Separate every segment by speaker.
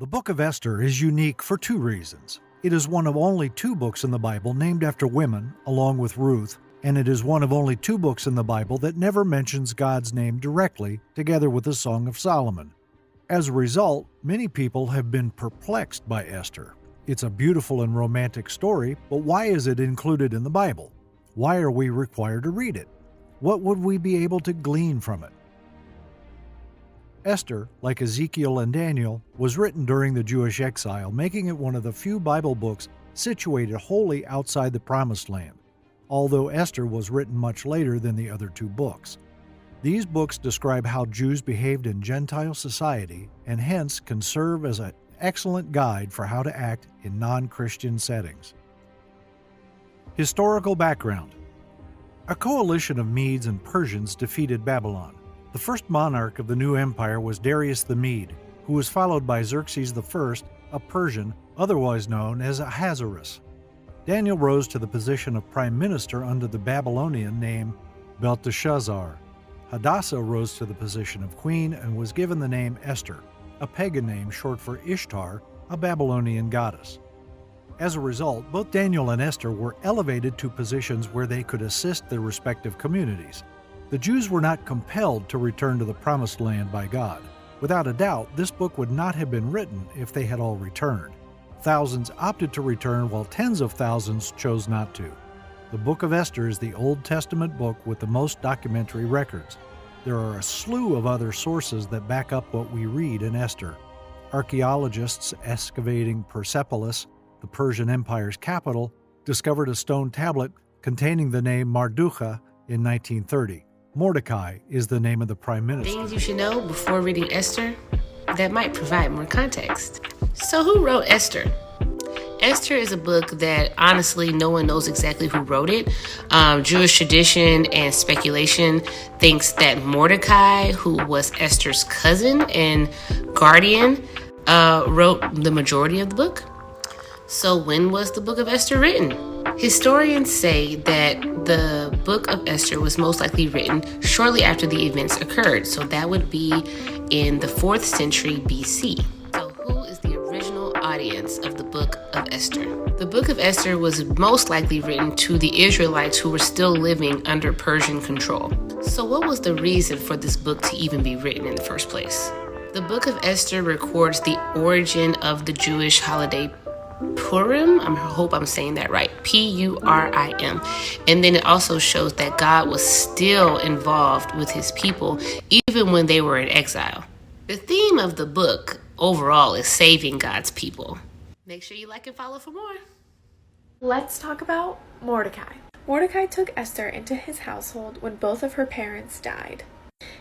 Speaker 1: The book of Esther is unique for two reasons. It is one of only two books in the Bible named after women, along with Ruth, and it is one of only two books in the Bible that never mentions God's name directly, together with the Song of Solomon. As a result, many people have been perplexed by Esther. It's a beautiful and romantic story, but why is it included in the Bible? Why are we required to read it? What would we be able to glean from it? Esther, like Ezekiel and Daniel, was written during the Jewish exile, making it one of the few Bible books situated wholly outside the Promised Land, although Esther was written much later than the other two books. These books describe how Jews behaved in Gentile society and hence can serve as an excellent guide for how to act in non-Christian settings. Historical background. A coalition of Medes and Persians defeated Babylon. The first monarch of the new empire was Darius the Mede, who was followed by Xerxes I, a Persian, otherwise known as Ahasuerus. Daniel rose to the position of prime minister under the Babylonian name Belteshazzar. Hadassah rose to the position of queen and was given the name Esther, a pagan name short for Ishtar, a Babylonian goddess. As a result, both Daniel and Esther were elevated to positions where they could assist their respective communities. The Jews were not compelled to return to the Promised Land by God. Without a doubt, this book would not have been written if they had all returned. Thousands opted to return while tens of thousands chose not to. The Book of Esther is the Old Testament book with the most documentary records. There are a slew of other sources that back up what we read in Esther. Archaeologists excavating Persepolis, the Persian Empire's capital, discovered a stone tablet containing the name Mardukha in 1930. Mordecai is the name of the prime minister.
Speaker 2: Things you should know before reading Esther that might provide more context. So who wrote Esther? Esther is a book that honestly no one knows exactly who wrote it. Jewish tradition and speculation thinks that Mordecai, who was Esther's cousin and guardian, wrote the majority of the book. So when was the book of Esther written? Historians say that the book of Esther was most likely written shortly after the events occurred. So that would be in the 4th century BC. So who is the original audience of the book of Esther? The book of Esther was most likely written to the Israelites who were still living under Persian control. So what was the reason for this book to even be written in the first place? The book of Esther records the origin of the Jewish holiday Purim. I hope I'm saying that right. Purim. And then it also shows that God was still involved with his people even when they were in exile. The theme of the book overall is saving God's people. Make sure you like and follow for more.
Speaker 3: Let's talk about Mordecai. Mordecai took Esther into his household when both of her parents died.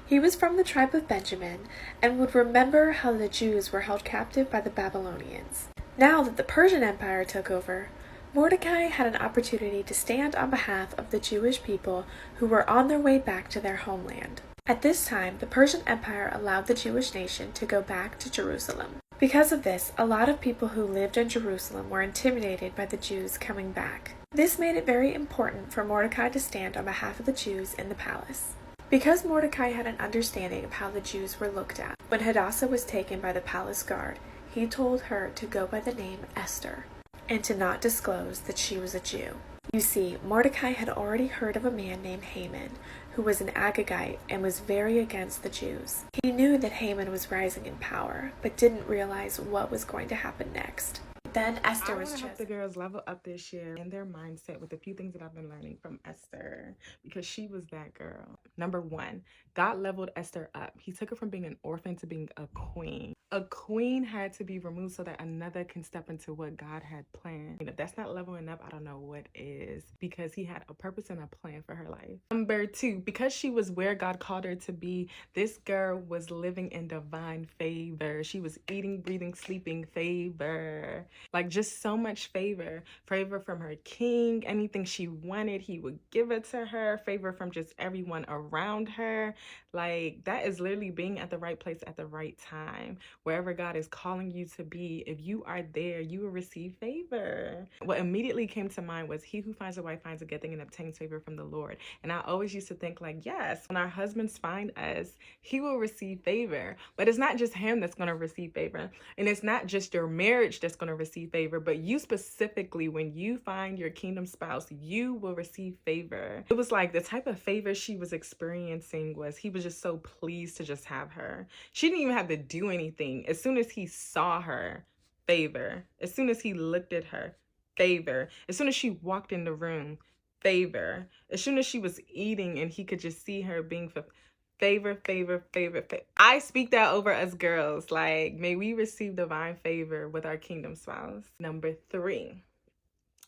Speaker 3: He was from the tribe of Benjamin and would remember how the Jews were held captive by the Babylonians. Now that the Persian Empire took over, Mordecai had an opportunity to stand on behalf of the Jewish people who were on their way back to their homeland. At this time, the Persian Empire allowed the Jewish nation to go back to Jerusalem. Because of this, a lot of people who lived in Jerusalem were intimidated by the Jews coming back. This made it very important for Mordecai to stand on behalf of the Jews in the palace. Because Mordecai had an understanding of how the Jews were looked at, when Hadassah was taken by the palace guard, he told her to go by the name Esther and to not disclose that she was a Jew. You see, Mordecai had already heard of a man named Haman, who was an Agagite and was very against the Jews. He knew that Haman was rising in power, but didn't realize what was going to happen next. Then Esther was chosen.
Speaker 4: I want to help the girls level up this year in their mindset with a few things that I've been learning from Esther, because she was that girl. Number one, God leveled Esther up. He took her from being an orphan to being a queen. A queen had to be removed so that another can step into what God had planned. And if that's not leveling up, I don't know what is, because he had a purpose and a plan for her life. Number two, because she was where God called her to be, this girl was living in divine favor. She was eating, breathing, sleeping favor. Like just so much favor. Favor from her king. Anything she wanted, he would give it to her. Favor from just everyone around her. Like that is literally being at the right place at the right time. Wherever God is calling you to be, if you are there, you will receive favor. What immediately came to mind was, he who finds a wife finds a good thing and obtains favor from the Lord. And I always used to think like, yes, when our husbands find us, he will receive favor. But it's not just him that's going to receive favor. And it's not just your marriage that's going to receive favor, but you specifically, when you find your kingdom spouse, you will receive favor. It was like the type of favor she was experiencing was, he was just so pleased to just have her. She didn't even have to do anything. As soon as he saw her, favor. As soon as he looked at her, favor. As soon as she walked in the room, favor. As soon as she was eating and he could just see her being favor, favor, favor, favor. I speak that over us girls. Like, may we receive divine favor with our kingdom spouse. Number 3,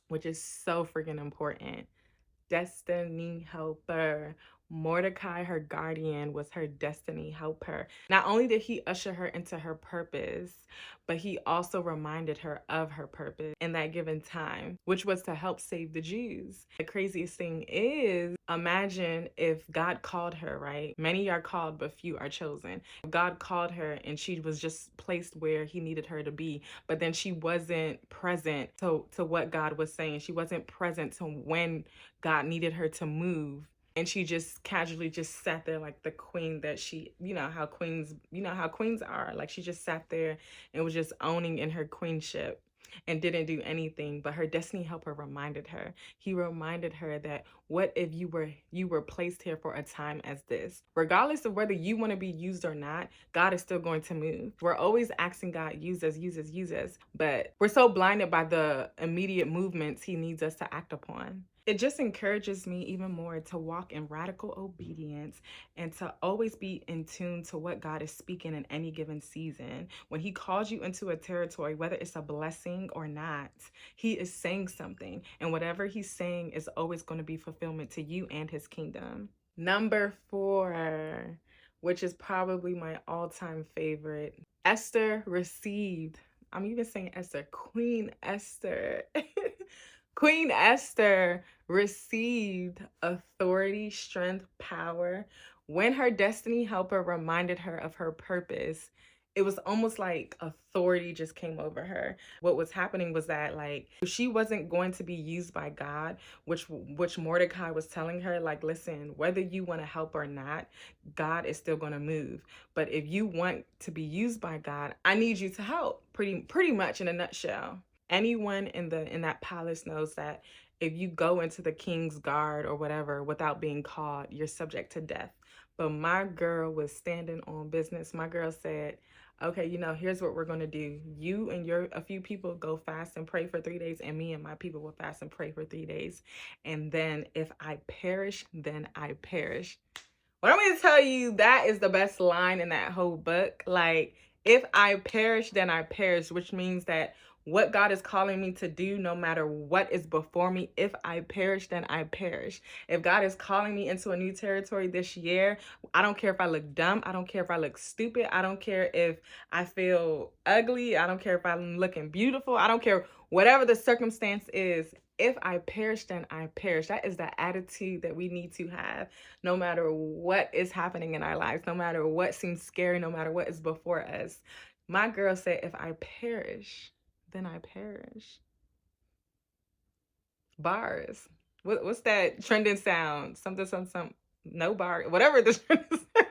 Speaker 4: which is so freaking important, destiny helper. Mordecai, her guardian, was her destiny helper. Not only did he usher her into her purpose, but he also reminded her of her purpose in that given time, which was to help save the Jews. The craziest thing is, imagine if God called her, right? Many are called, but few are chosen. God called her and she was just placed where he needed her to be, but then she wasn't present to what God was saying. She wasn't present to when God needed her to move. And she just casually just sat there like the queen that she, you know how queens are. Like, she just sat there and was just owning in her queenship and didn't do anything. But her destiny helper reminded her. He reminded her that, what if you were placed here for a time as this? Regardless of whether you want to be used or not, God is still going to move. We're always asking God, use us, use us, use us. But we're so blinded by the immediate movements he needs us to act upon. It just encourages me even more to walk in radical obedience and to always be in tune to what God is speaking in any given season. When he calls you into a territory, whether it's a blessing or not, he is saying something. And whatever he's saying is always going to be fulfillment to you and his kingdom. Number 4, which is probably my all-time favorite, Esther received. I'm even saying Esther, Queen Esther. Queen Esther received authority, strength, power. When her destiny helper reminded her of her purpose, it was almost like authority just came over her. What was happening was that, like, she wasn't going to be used by God, which Mordecai was telling her, like, listen, whether you want to help or not, God is still going to move. But if you want to be used by God, I need you to help. Pretty much in a nutshell. Anyone in that palace knows that if you go into the king's guard or whatever without being called, you're subject to death. But my girl was standing on business. My girl said, okay, here's what we're going to do. You and a few people go fast and pray for 3 days, and me and my people will fast and pray for 3 days. And then if I perish, then I perish. What I'm going to tell you, that is the best line in that whole book. Like, if I perish, then I perish, which means that what God is calling me to do, no matter what is before me, if I perish, then I perish. If God is calling me into a new territory this year, I don't care if I look dumb. I don't care if I look stupid. I don't care if I feel ugly. I don't care if I'm looking beautiful. I don't care whatever the circumstance is. If I perish, then I perish. That is the attitude that we need to have no matter what is happening in our lives, no matter what seems scary, no matter what is before us. My girl said, if I perish, then I perish. Bars. What's that trending sound? Something. No bar. Whatever the trending sound.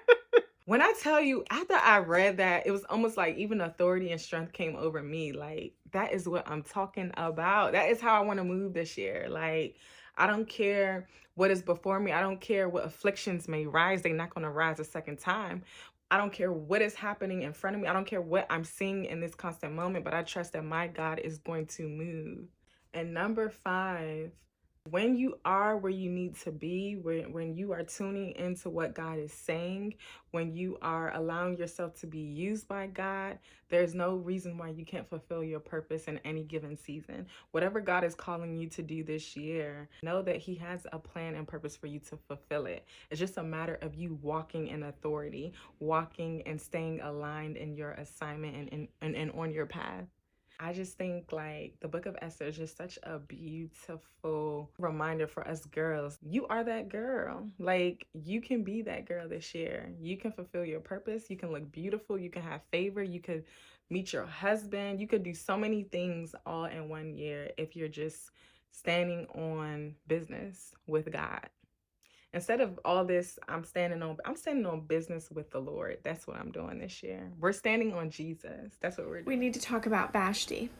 Speaker 4: When I tell you, after I read that, it was almost like even authority and strength came over me. Like, that is what I'm talking about. That is how I want to move this year. Like, I don't care what is before me. I don't care what afflictions may rise. They're not going to rise a second time. I don't care what is happening in front of me. I don't care what I'm seeing in this constant moment, but I trust that my God is going to move. And number 5, when you are where you need to be, when you are tuning into what God is saying, when you are allowing yourself to be used by God, there's no reason why you can't fulfill your purpose in any given season. Whatever God is calling you to do this year, know that he has a plan and purpose for you to fulfill it. It's just a matter of you walking in authority, walking and staying aligned in your assignment and on your path. I just think like the book of Esther is just such a beautiful reminder for us girls. You are that girl. Like you can be that girl this year. You can fulfill your purpose. You can look beautiful. You can have favor. You could meet your husband. You could do so many things all in one year if you're just standing on business with God. Instead of all this, I'm standing on business with the Lord. That's what I'm doing this year. We're standing on Jesus. That's what we're doing.
Speaker 3: We need to talk about Vashti.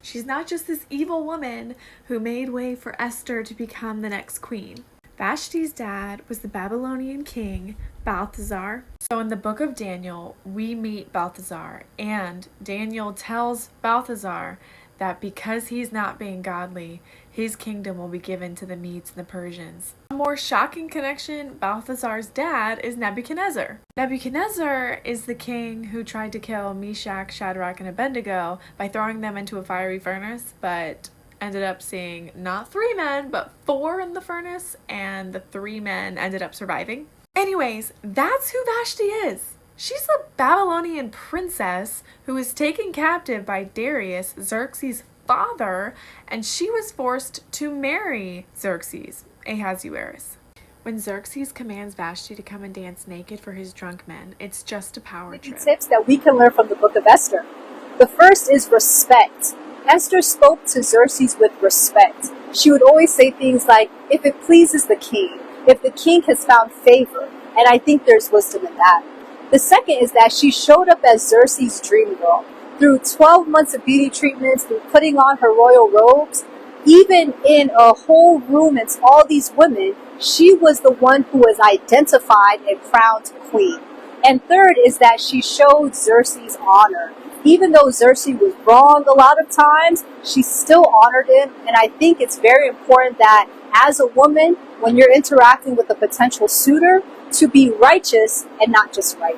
Speaker 3: She's not just this evil woman who made way for Esther to become the next queen. Vashti's dad was the Babylonian king, Balthazar. So in the book of Daniel, we meet Balthazar, and Daniel tells Balthazar that because he's not being godly, his kingdom will be given to the Medes and the Persians. A more shocking connection, Balthazar's dad is Nebuchadnezzar. Nebuchadnezzar is the king who tried to kill Meshach, Shadrach, and Abednego by throwing them into a fiery furnace, but ended up seeing not 3 men, but 4 in the furnace, and the 3 men ended up surviving. Anyways, that's who Vashti is. She's a Babylonian princess who was taken captive by Darius, Xerxes' father, and she was forced to marry Xerxes, Ahasuerus. When Xerxes commands Vashti to come and dance naked for his drunk men, it's just a power trip.
Speaker 5: Tips that we can learn from the book of Esther. The first is respect. Esther spoke to Xerxes with respect. She would always say things like, if it pleases the king, if the king has found favor, and I think there's wisdom in that. The second is that she showed up as Xerxes' dream girl. Through 12 months of beauty treatments, through putting on her royal robes, even in a whole room and all these women, she was the one who was identified and crowned queen. And third is that she showed Xerxes honor. Even though Xerxes was wrong a lot of times, she still honored him. And I think it's very important that as a woman, when you're interacting with a potential suitor, to be righteous and not just right.